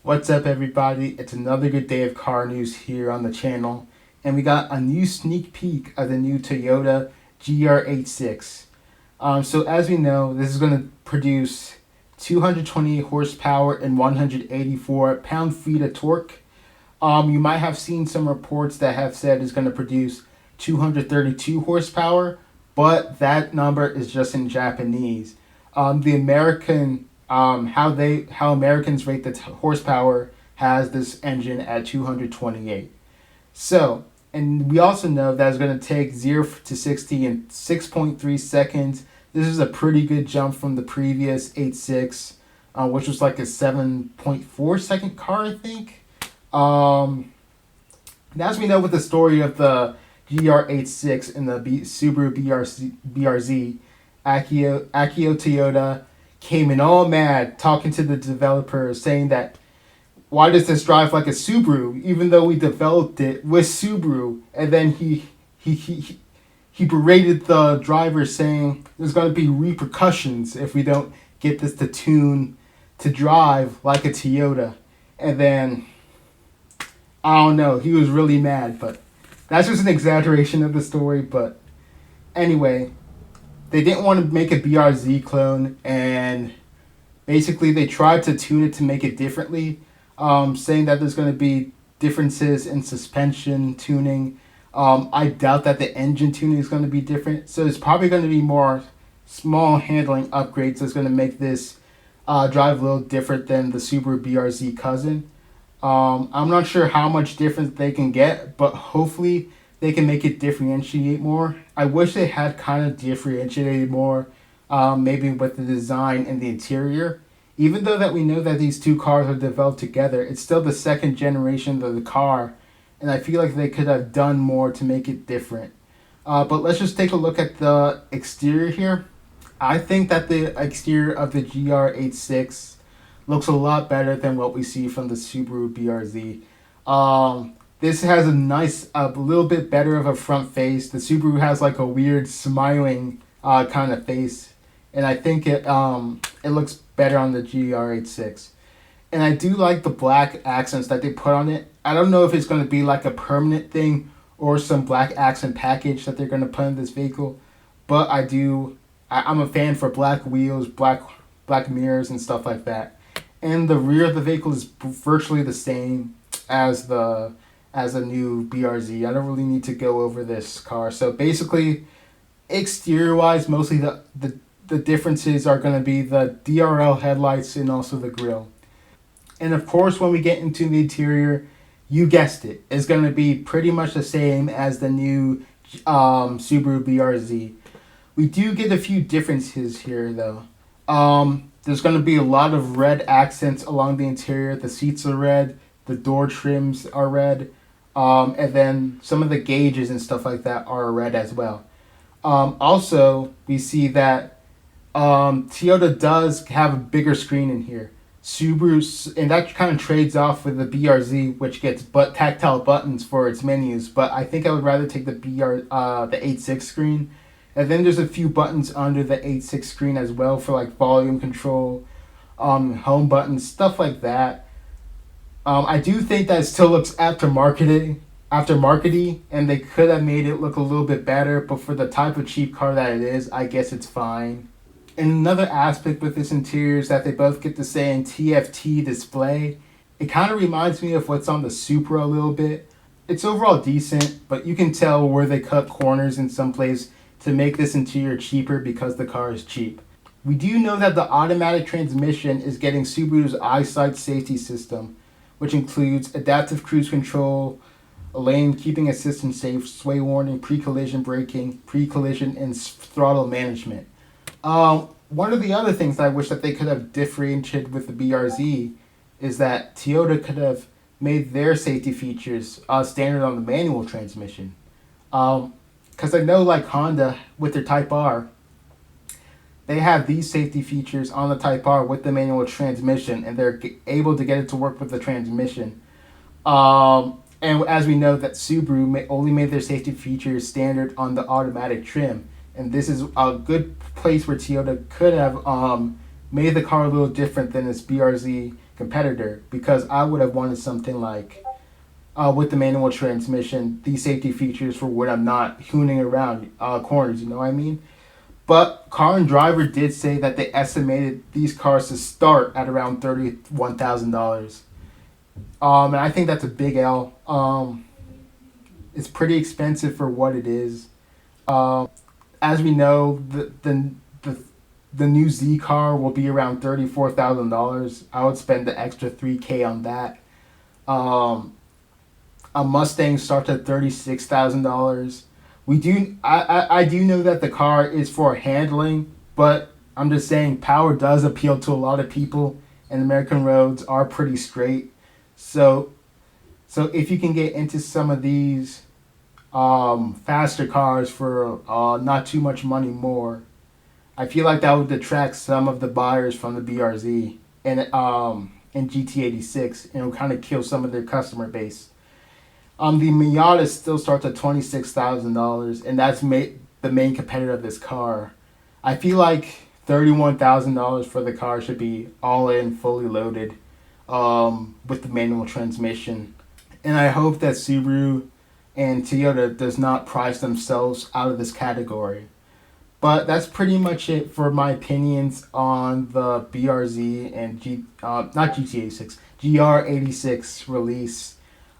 What's up, everybody? It's another good day of car news here on the channel, and we got a new sneak peek of the new Toyota GR86. So as we know, this is going to produce 228 horsepower and 184 pound-feet of torque. You might have seen some reports that have said it's going to produce 232 horsepower, but that number is just in Japanese. The American how Americans rate the horsepower has this engine at 228. So, and we also know that it's going to take 0 to 60 in 6.3 seconds. This is a pretty good jump from the previous 86, which was like a 7.4 second car, I think. As we know with the story of the GR86 and the Subaru BRZ, Akio Toyota came in all mad talking to the developer saying that why does this drive like a Subaru even though we developed it with Subaru, and then he berated the driver saying there's going to be repercussions if we don't get this to tune to drive like a Toyota. And then I don't know, he was really mad, but that's just an exaggeration of the story. But anyway, they didn't want to make a BRZ clone, and basically they tried to tune it to make it differently, saying that there's going to be differences in suspension tuning. I doubt that the engine tuning is going to be different, so it's probably going to be more small handling upgrades that's going to make this drive a little different than the Subaru BRZ cousin. I'm not sure how much difference they can get, but hopefully they can make it differentiate more. I wish they had kind of differentiated more, maybe with the design and the interior. Even though that we know that these two cars are developed together, it's still the second generation of the car, and I feel like they could have done more to make it different. But let's just take a look at the exterior here. I think that the exterior of the GR86 looks a lot better than what we see from the Subaru BRZ. This has a little bit better of a front face. The Subaru has like a weird smiling kind of face, and I think it looks better on the GR86. And I do like the black accents that they put on it. I don't know if it's going to be like a permanent thing or some black accent package that they're going to put in this vehicle, but I'm a fan for black wheels, black mirrors, and stuff like that. And the rear of the vehicle is virtually the same as a new BRZ. I don't really need to go over this car. So basically, exterior wise, mostly the differences are going to be the DRL headlights and also the grille. And of course, when we get into the interior, you guessed it, it's going to be pretty much the same as the new Subaru BRZ. We do get a few differences here though. There's going to be a lot of red accents along the interior. The seats are red, the door trims are red, and then some of the gauges and stuff like that are red as well. Also, we see that Toyota does have a bigger screen in here. Subaru's, and that kind of trades off with the BRZ, which gets tactile buttons for its menus. But I think I would rather take the 86 screen. And then there's a few buttons under the 86 screen as well for like volume control, home buttons, stuff like that. I do think that it still looks aftermarkety, and they could have made it look a little bit better, but for the type of cheap car that it is, I guess it's fine. And another aspect with this interior is that they both get the same TFT display. It kind of reminds me of what's on the Supra a little bit. It's overall decent, but you can tell where they cut corners in some place to make this interior cheaper because the car is cheap. We do know that the automatic transmission is getting Subaru's eyesight safety system, which includes adaptive cruise control, a lane keeping assistance safe, sway warning, pre-collision braking, pre-collision, and throttle management. One of the other things that I wish that they could have differentiated with the BRZ is that Toyota could have made their safety features standard on the manual transmission. Because I know like Honda with their Type R, they have these safety features on the Type R with the manual transmission, and they're able to get it to work with the transmission. And as we know that Subaru only made their safety features standard on the automatic trim. And this is a good place where Toyota could have made the car a little different than its BRZ competitor, because I would have wanted something like with the manual transmission, these safety features for when I'm not hooning around corners, you know what I mean? But Car and Driver did say that they estimated these cars to start at around $31,000. And I think that's a big L. It's pretty expensive for what it is. As we know, the new Z car will be around $34,000. I would spend the extra $3K on that. A Mustang starts at $36,000. I do know that the car is for handling, but I'm just saying power does appeal to a lot of people, and American roads are pretty straight. So if you can get into some of these faster cars for not too much money more, I feel like that would detract some of the buyers from the BRZ and GT86, and it would kind of kill some of their customer base. The Miata still starts at $26,000, and that's the main competitor of this car. I feel like $31,000 for the car should be all in, fully loaded, with the manual transmission. And I hope that Subaru and Toyota does not price themselves out of this category. But that's pretty much it for my opinions on the BRZ and not GT86, GR86 release.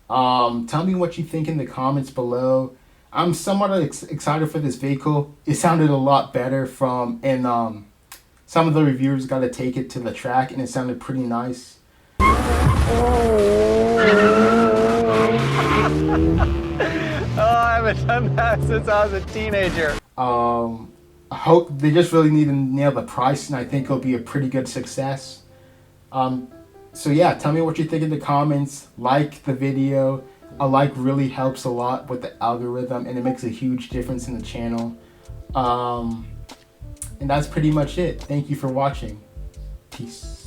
Tell me what you think in the comments below. I'm somewhat excited for this vehicle. It sounded a lot better and some of the reviewers got to take it to the track, and it sounded pretty nice. I haven't done that since I was a teenager. I hope they just really need to nail the price, and I think it'll be a pretty good success. So yeah, tell me what you think in the comments. Like the video. A like really helps a lot with the algorithm, and it makes a huge difference in the channel. And that's pretty much it. Thank you for watching. Peace.